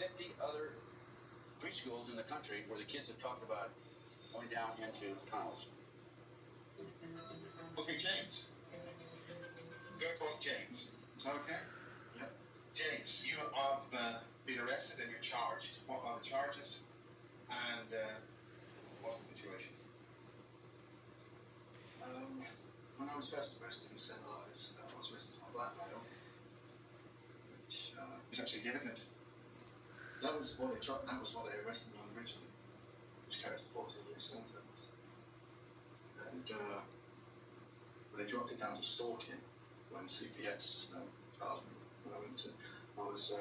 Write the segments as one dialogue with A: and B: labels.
A: 50 other preschools in the country where the kids have talked about going down into tunnels.
B: Okay, James. I'm going to call James. Is that okay?
A: Yeah.
B: James, you have been arrested and you're charged. What are the charges? And what's the situation?
C: When I was first arrested in St. Ives, I was arrested for blackmail, which
B: Is that significant?
C: that was what they arrested me on originally, which carries a 14-year sentence. And they dropped it down to stalking when CPS charged me. When I was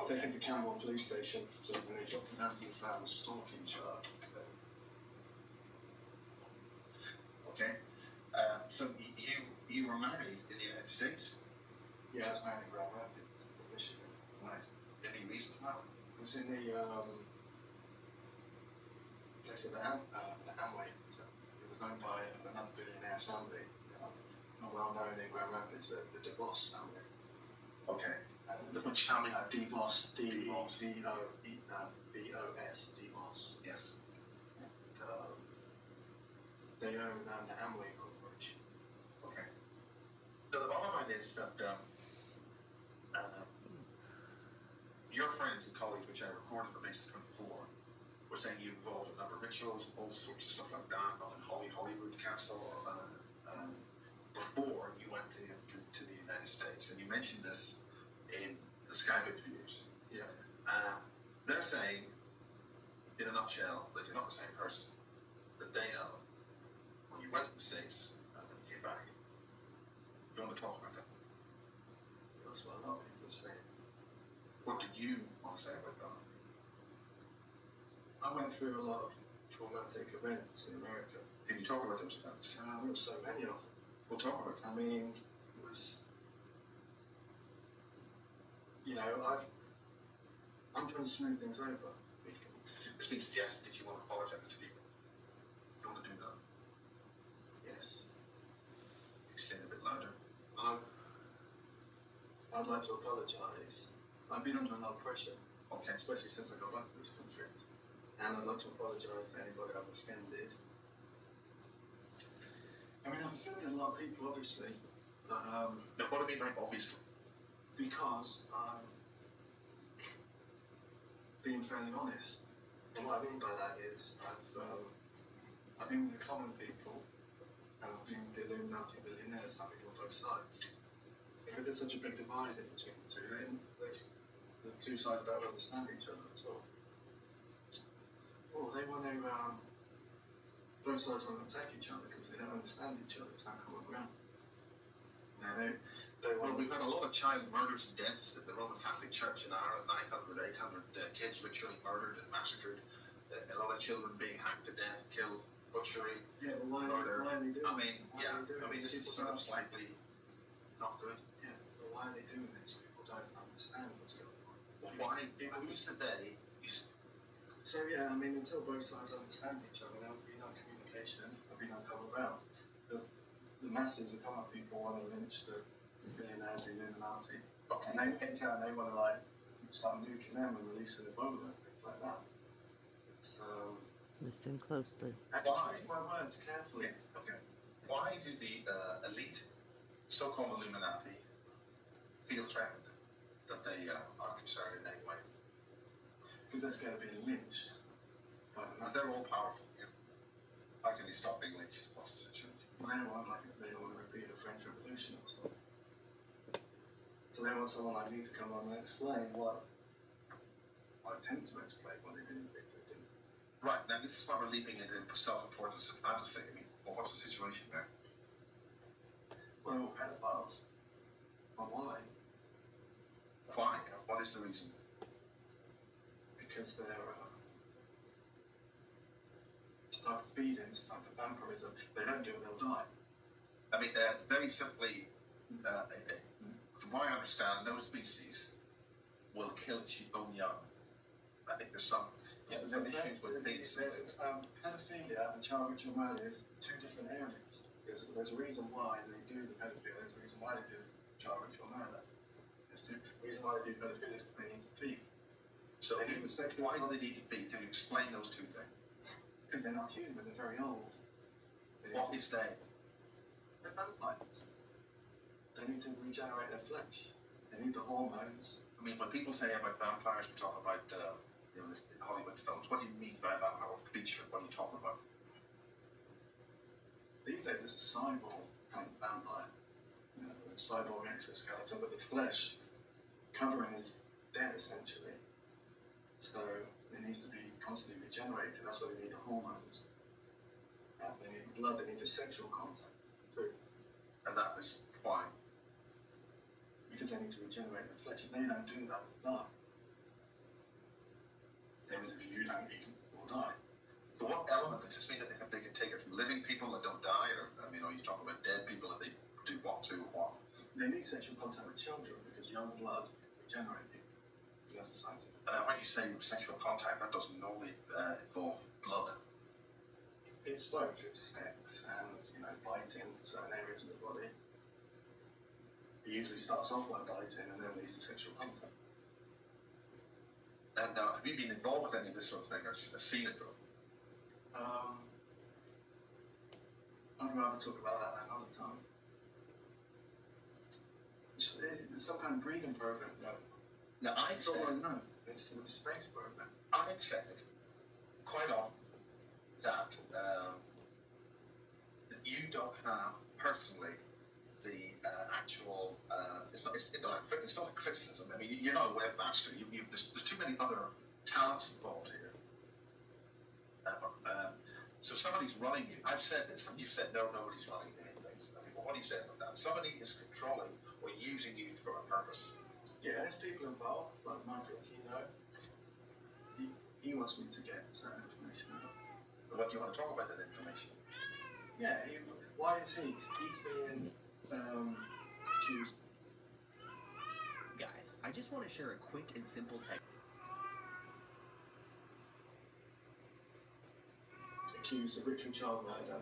C: taken to Camborne Police Station, so when they dropped it down to a stalking charge.
B: Okay. So you were married in the United States?
C: Yeah, I was married in Grand Rapids, Michigan.
B: Right. Any reason for that?
C: It was in the place of the Amway. So it was owned by another billionaire family, not well known in Grand Rapids, the DeVos family.
B: Okay.
C: Which family? DeVos, D-E-V-O-S, DeVos.
B: Yes.
C: And, they own the Amway Corporation.
B: Okay. So the bottom line is that your friends and colleagues, which I recorded for Basic 24, were saying you involved in a number of rituals, all sorts of stuff like that, up in Hollywood Castle, before you went to the United States. And you mentioned this in the Skype interviews.
C: Yeah.
B: They're saying, in a nutshell, that you're not the same person that they know when you went to the States and when you came back. You want to talk about that?
C: That's what a lot of people are saying.
B: What did you want to say about that?
C: I went through a lot of traumatic events in America.
B: Can you talk about those events?
C: There were so many of them.
B: We'll talk about them.
C: I mean, it was, I'm trying to smooth things over.
B: It's been suggested that you want to apologize to people. You want to do that?
C: Yes.
B: You say it a bit louder.
C: I'd like to apologise. I've been under a lot of pressure,
B: Okay.
C: especially since I got back to this country. And I'd like to apologise to anybody I've offended. I mean, I've offended a lot of people, obviously. But,
B: Now, what do you mean by obviously?
C: because I'm being fairly honest. And what I mean by that is I've been with the common people and I've been with the Illuminati billionaires, having on both sides. Because there's such a big divide in between the two, the two sides don't understand each other at all. Well, they want to, both sides want to attack each other because they don't understand each other. It's not common ground. Now,
B: Well, we've had a lot of child murders and deaths at the Roman Catholic Church in Ireland, 900, 800 kids ritually murdered and massacred, a lot of children being hacked to death, killed, butchery,
C: yeah, but
B: murder.
C: why are they doing
B: I mean,
C: why
B: yeah,
C: are they doing
B: I mean, this is sort of slightly not good.
C: Yeah, but why are they doing this? People don't understand what's going on.
B: Well, why? People used to day,
C: So yeah, I mean, until both sides understand each other, there'll be no communication, there'll be no common ground. The masses, the common people, want to lynch the billionaires, the Illuminati.
B: okay.
C: And they want to start nuking them and releasing Ebola and things like that. It's
D: Listen closely.
B: Why?
C: Use my words carefully.
B: Yeah, okay. Why do the elite, so-called Illuminati, feel threatened that they are concerned in any way?
C: Because they're scared of being lynched.
B: But they're all powerful. Yeah. How can they stop being lynched? What's the situation?
C: Well, they don't want to repeat the French Revolution or something. So they want someone like me to come on and explain what, or attempt to explain what they didn't think they did.
B: Right, now this is why we're leaping into self-importance and fantasy. I mean, well, what's the situation there?
C: Well, they're all pedophiles. Well, why?
B: Why? What is the reason?
C: Because they're it's a type of feeding, it's a type of vampirism. If they don't do it, they'll die.
B: I mean, very simply, from what I understand, no species will kill its own young. I think there's some issues with things.
C: Pedophilia and child ritual murder is two different areas. There's a reason why they do the pedophilia, there's a reason why they do child ritual murder. The reason why they do pedophilia is because they need to feed.
B: So
C: They need the sexual
B: why do they need to be? Can you explain those two things?
C: because they're not human, they're very old.
B: What is they?
C: They're vampires. They need to regenerate their flesh. They need the hormones.
B: I mean, when people say about vampires, we talk about this Hollywood films. What do you mean by a vampire? What creature? What are you talking about?
C: These days, it's a cyborg kind of vampire. You know, a cyborg exoskeleton, but the flesh covering is dead essentially. So it needs to be constantly regenerated. That's why they need the hormones. They need blood. They need the sexual contact too.
B: And that is why.
C: Because they need to regenerate the flesh. If they don't do that, they'll die. Same as if you don't eat or die.
B: But what element does this mean that they can take it from living people that don't die? Or, I mean, are you talking about dead people that they do what to or what?
C: They need sexual contact with children because young blood regenerates people. That's the science.
B: And when you say sexual contact, that doesn't normally involve blood.
C: It's both. It's sex and, biting certain areas of the body. It usually starts off by biting and then leads to sexual contact.
B: And have you been involved with any of this sort of thing or seen it though?
C: I'd rather talk about that another time. It's some kind of breeding program, no.
B: Now,
C: That's all I know. It's the space program.
B: I've said quite often that you don't have personally the actual. It's not a criticism. I mean, you're not a webmaster. There's too many other talents involved here. So somebody's running you. I've said this, and you've said no, nobody's running anything. I mean, what do you say about that? Somebody is controlling or using you for a purpose.
C: Yeah, there's people involved, like Michael Aquino. He wants me to get certain information out.
B: What do you want to talk about that information?
C: Yeah, why is he? He's being accused.
E: Guys, I just want to share a quick and simple tech.
C: Accused of ritual child murder,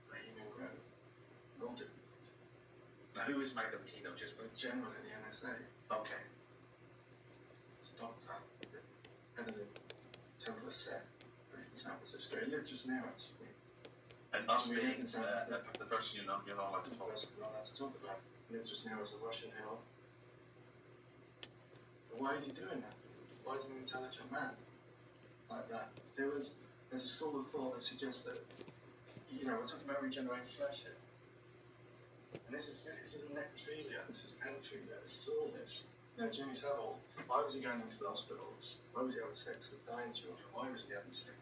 C: rape and grove, and all different things.
B: Now, who is Michael Aquino? Just
C: A general in the NSA.
B: okay.
C: It's a doctor, head of the Temple of Set, based in San Francisco. He lived just now, actually.
B: And us
C: We
B: being
C: live in San Francisco.
B: the person you're not allowed to
C: The
B: talk
C: person we're not allowed to talk about. He lived just now as a Russian hero. But why is he doing that? Why is he an intelligent man like that? There's a school of thought that suggests that, we're talking about regenerating flesh here. And this isn't necrophilia, this is pedophilia, this is all this. Jimmy Savile, why was he going into the hospitals? Why was he having sex with dying children? Why was he having sex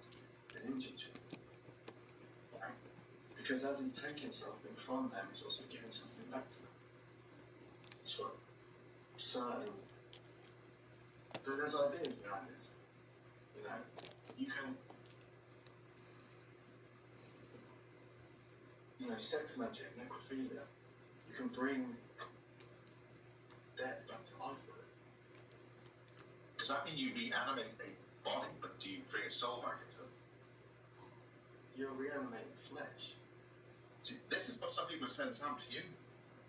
C: with injured children? Right? Because as he's taking something from them, he's also giving something back to them. That's what certain... There's ideas behind this. You can... sex magic, necrophilia. You can bring dead back to life with it.
B: Does that mean you reanimate a body, but do you bring a soul back into it?
C: You're reanimating flesh.
B: See, this is what some people have said has happened to you,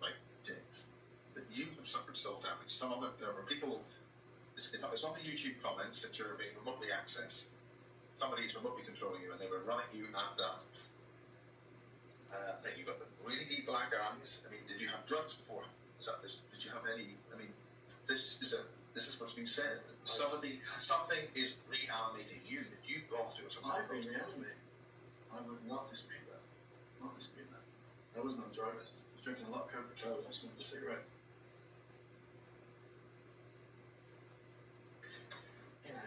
B: like James, that you have suffered soul damage. There were people, it's on the YouTube comments that you're being remotely accessed. Somebody is remotely controlling you and they were running you at that. Then you've got the really deep black eyes. I mean, did you have drugs before? Did you have any? I mean, this is what's been said. Something is reanimating you that you've gone through.
C: I've been reanimated. I would not dispute that. Not dispute that. I wasn't on drugs. I was drinking a lot of Coca-Cola. I smoked cigarettes.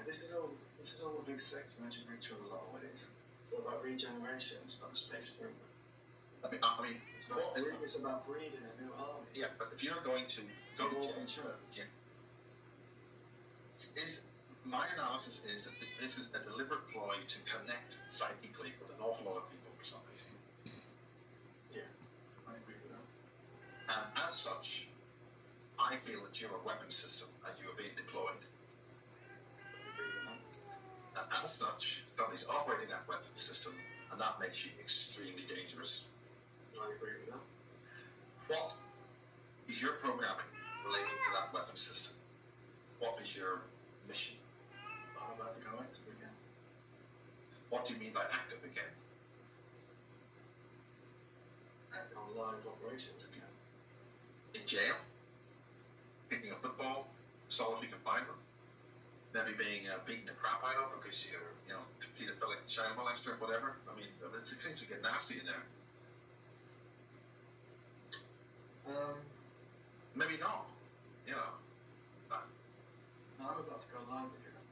C: This is all a big sex magic ritual in a lot of ways. It's all about regeneration. It's about the space program.
B: I mean,
C: It's about breeding a new army.
B: yeah, but if you're going to go to
C: church,
B: my analysis is that this is a deliberate ploy to connect psychically with an awful lot of people for some reason.
C: Yeah, I agree with that.
B: And as such, I feel that you're a weapon system and you are being deployed.
C: I agree with that.
B: And as such, somebody's operating that weapon system, and that makes you extremely dangerous.
C: I agree with that.
B: What is your programming relating to that weapon system? What is your mission?
C: I'm about to go active again.
B: What do you mean by active again?
C: Acting on live operations again.
B: In jail? Picking a football, solitary confinement? Maybe beating the crap out of because you're, pedophilic child molester, whatever. I mean, things will get nasty in there. Maybe not.
C: No, I'm about to go live again.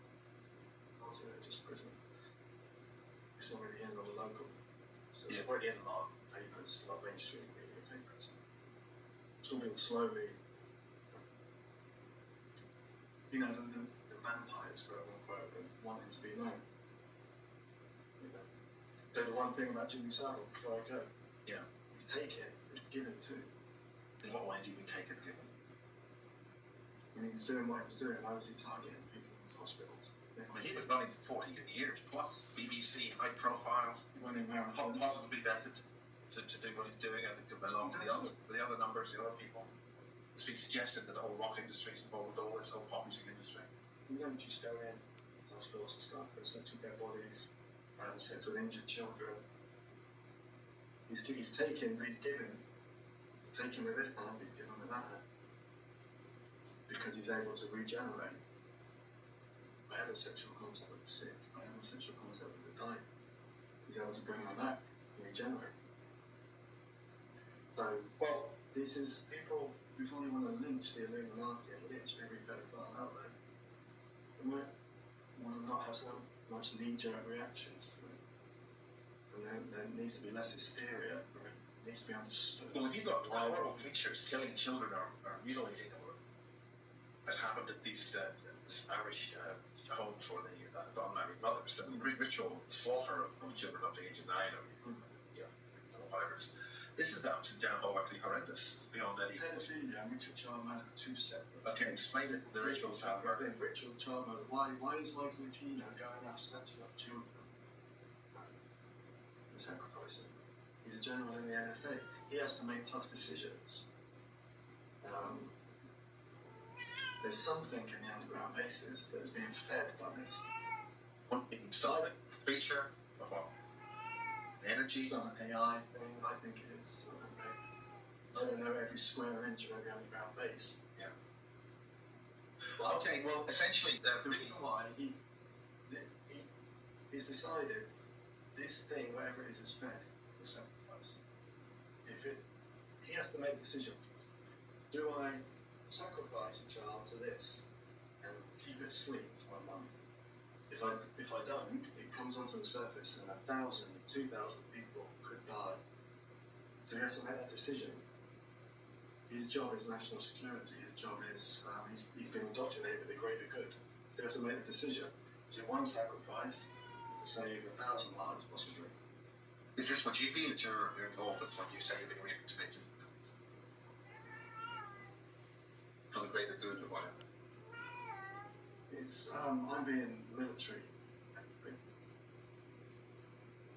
C: I was just prison. It's already in on the local. So it's already in a lot of papers, a lot of mainstream media papers. It's all been slowly. The vampires, quote unquote, wanting to be known. So the one thing about Jimmy Savile before I go.
B: Yeah.
C: He's taken, he's given too.
B: In what way do you mean taken given?
C: When he was doing what he was doing, how was he targeting people in hospitals?
B: I mean, he was running for 40 years plus, BBC, high profile,
C: He went in there and
B: positively vetted to do what he's doing. I think along with the other numbers, the other people. It's been suggested that the whole rock industry is involved with all this whole pop music industry.
C: you don't just go in to hospitals and stuff for sexual dead bodies and sex with injured children. He's taken with this hand, he's given with that hand. Because he's able to regenerate. I had a sexual contact with the sick, I had a sexual contact with the dying. He's able to bring them back and regenerate. So, this is people, before they want to lynch the Illuminati and lynch every pedophile out there, they might want to not have so much knee-jerk reactions to it. And there needs to be less hysteria, it needs to be understood.
B: Well, if you've got horrible creatures killing children or mutilating them, as happened at these Irish homes for the unmarried mothers, the ritual slaughter of children up to the age of 9 or whatever it is. This is absolutely diabolically horrendous, beyond any.
C: Pedophilia and ritual child murder are two separate.
B: Okay, explain it. The ritual child murder.
C: Ritual child murder. Why is Michael Aquino going out snatching up children and sacrificing? He's a general in the NSA. He has to make tough decisions. There's something in the underground bases that is being fed by this.
B: Something, feature of what? Energy.
C: Some AI thing, I think it is. I don't know every square inch of every underground base.
B: Yeah. Well, okay, well, essentially,
C: The reason why he's decided this thing, whatever it is fed, was sacrifice. He has to make a decision. Do I sacrifice a child to this and keep it asleep for a month? If I don't, it comes onto the surface and 1,000, 2,000 people could die. So he has to make that decision. His job is national security. His job is he's been indoctrinated with the greater good. So he has to make a decision. Is it one sacrifice to save 1,000 lives, possibly?
B: is this what you feel that you're involved with when you say you've been reactivated? For the greater good or whatever?
C: It's I'm being military.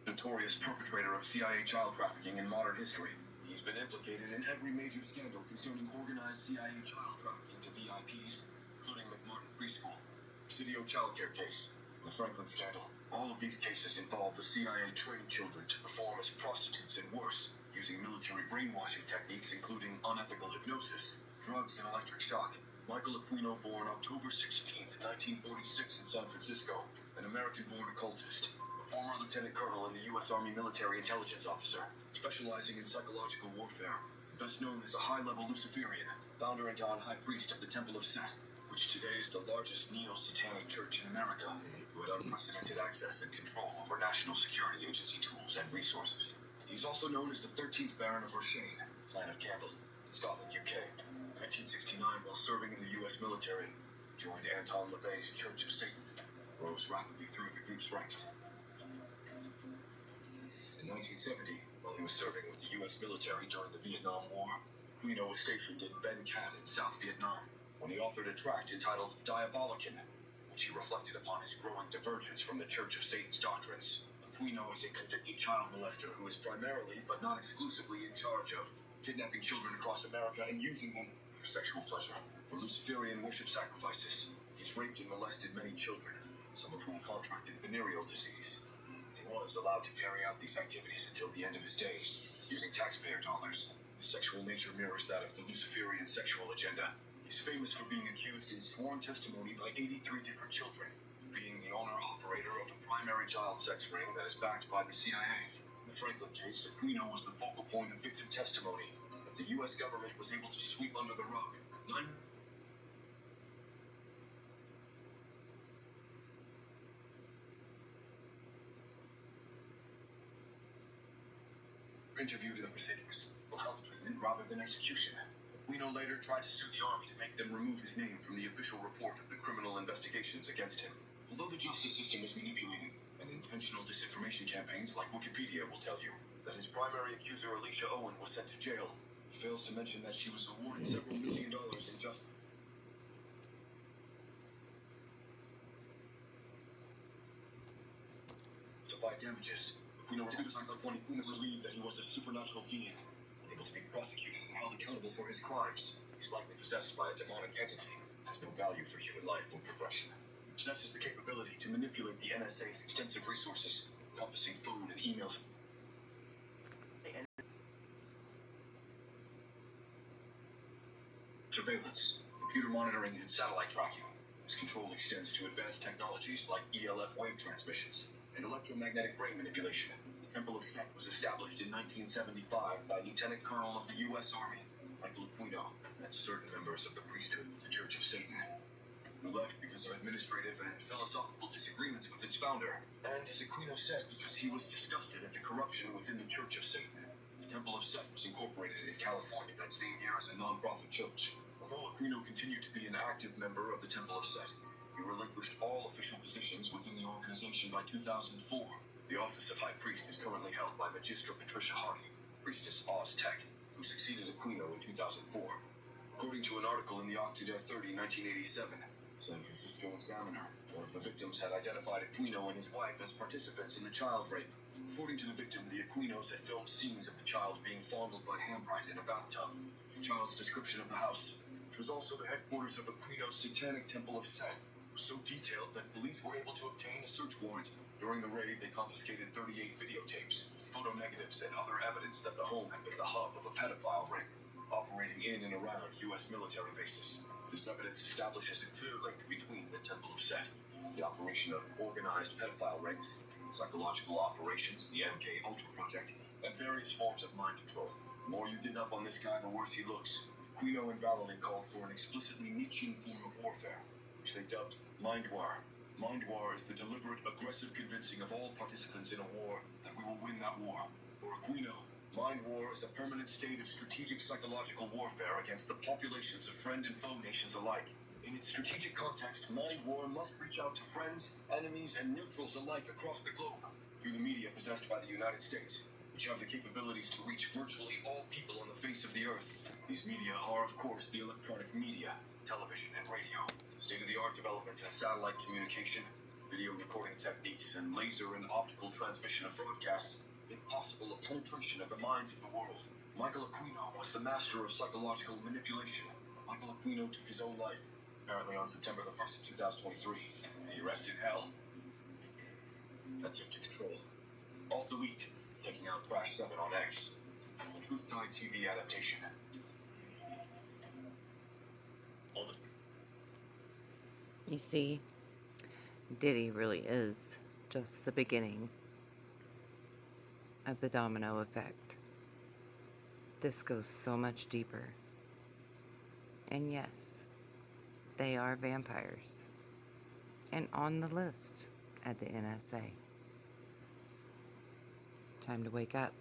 F: Notorious perpetrator of CIA child trafficking in modern history. He's been implicated in every major scandal concerning organized CIA child trafficking to VIPs, including McMartin Preschool, Presidio childcare case, the Franklin scandal. All of these cases involve the CIA training children to perform as prostitutes and worse, using military brainwashing techniques including unethical hypnosis, drugs, and electric shock. Michael Aquino, born October 16, 1946 in San Francisco, an American-born occultist, a former lieutenant colonel in the U.S. Army military intelligence officer, specializing in psychological warfare, best known as a high-level Luciferian, founder and Don High Priest of the Temple of Set, which today is the largest neo-satanic church in America, who had unprecedented access and control over National Security Agency tools and resources. He's also known as the 13th Baron of Roshane, Clan of Campbell, in Scotland, UK. 1969, while serving in the U.S. military, joined Anton LaVey's Church of Satan, rose rapidly through the group's ranks. In 1970, while he was serving with the U.S. military during the Vietnam War, Aquino was stationed in Ben Cat in South Vietnam, when he authored a tract entitled Diabolican, which he reflected upon his growing divergence from the Church of Satan's doctrines. Aquino is a convicted child molester who is primarily, but not exclusively, in charge of kidnapping children across America and using them for sexual pleasure. For Luciferian worship sacrifices, he's raped and molested many children. some of whom contracted venereal disease. He was allowed to carry out these activities until the end of his days, using taxpayer dollars. His sexual nature mirrors that of the Luciferian sexual agenda. He's famous for being accused in sworn testimony by 83 different children of being the owner-operator of a primary child sex ring that is backed by the CIA. In the Franklin case, Aquino was the focal point of victim testimony that the U.S. government was able to sweep under the rug. Interviewed in the proceedings for health treatment rather than execution. Aquino later tried to sue the army to make them remove his name from the official report of the criminal investigations against him. Although the justice system is manipulated, and intentional disinformation campaigns like Wikipedia will tell you that his primary accuser Alicia Owen was sent to jail, he fails to mention that she was awarded several $1 million in justified damages. Aquino believed that he was a supernatural being, unable to be prosecuted and held accountable for his crimes. He's likely possessed by a demonic entity, has no value for human life or progression. He possesses the capability to manipulate the NSA's extensive resources, encompassing phone and email surveillance, computer monitoring, and satellite tracking. His control extends to advanced technologies like ELF wave transmissions and electromagnetic brain manipulation. The Temple of Set was established in 1975 by Lieutenant Colonel of the U.S. Army, Michael Aquino, and certain members of the priesthood of the Church of Satan, who left because of administrative and philosophical disagreements with its founder, and, as Aquino said, because he was disgusted at the corruption within the Church of Satan. The Temple of Set was incorporated in California that same year as a non-profit church. Although Aquino continued to be an active member of the Temple of Set, he relinquished all official positions within the organization by 2004. The office of High Priest is currently held by Magistra Patricia Hardy, Priestess Oztech, who succeeded Aquino in 2004. According to an article in the Octodale 30, 1987, San Francisco Examiner, one of the victims had identified Aquino and his wife as participants in the child rape. According to the victim, the Aquinos had filmed scenes of the child being fondled by Hambright in a bathtub. The child's description of the house, which was also the headquarters of Aquino's satanic Temple of Set, was so detailed that police were able to obtain a search warrant. During the raid, they confiscated 38 videotapes, photo negatives, and other evidence that the home had been the hub of a pedophile ring, operating in and around U.S. military bases. This evidence establishes a clear link between the Temple of Set, the operation of organized pedophile rings, psychological operations, the MK Ultra Project, and various forms of mind control. The more you dig up on this guy, the worse he looks. Aquino and Vallely called for an explicitly Nietzschean form of warfare, which they dubbed mind war. Mind war is the deliberate, aggressive convincing of all participants in a war that we will win that war. For Aquino, mind war is a permanent state of strategic psychological warfare against the populations of friend and foe nations alike. In its strategic context, mind war must reach out to friends, enemies, and neutrals alike across the globe through the media possessed by the United States, which have the capabilities to reach virtually all people on the face of the earth. These media are, of course, the electronic media, television and radio, state-of-the-art developments in satellite communication, video recording techniques, and laser and optical transmission of broadcasts make possible a penetration of the minds of the world. Michael Aquino was the master of psychological manipulation. Michael Aquino took his own life, apparently on September the 1st of 2023, and he rested in hell. That took to control. Alt-Delete, taking out Crash 7 on X. A Truth-Tide TV adaptation.
D: You see, Diddy really is just the beginning of the domino effect. This goes so much deeper. And yes, they are vampires. And on the list at the NSA. Time to wake up.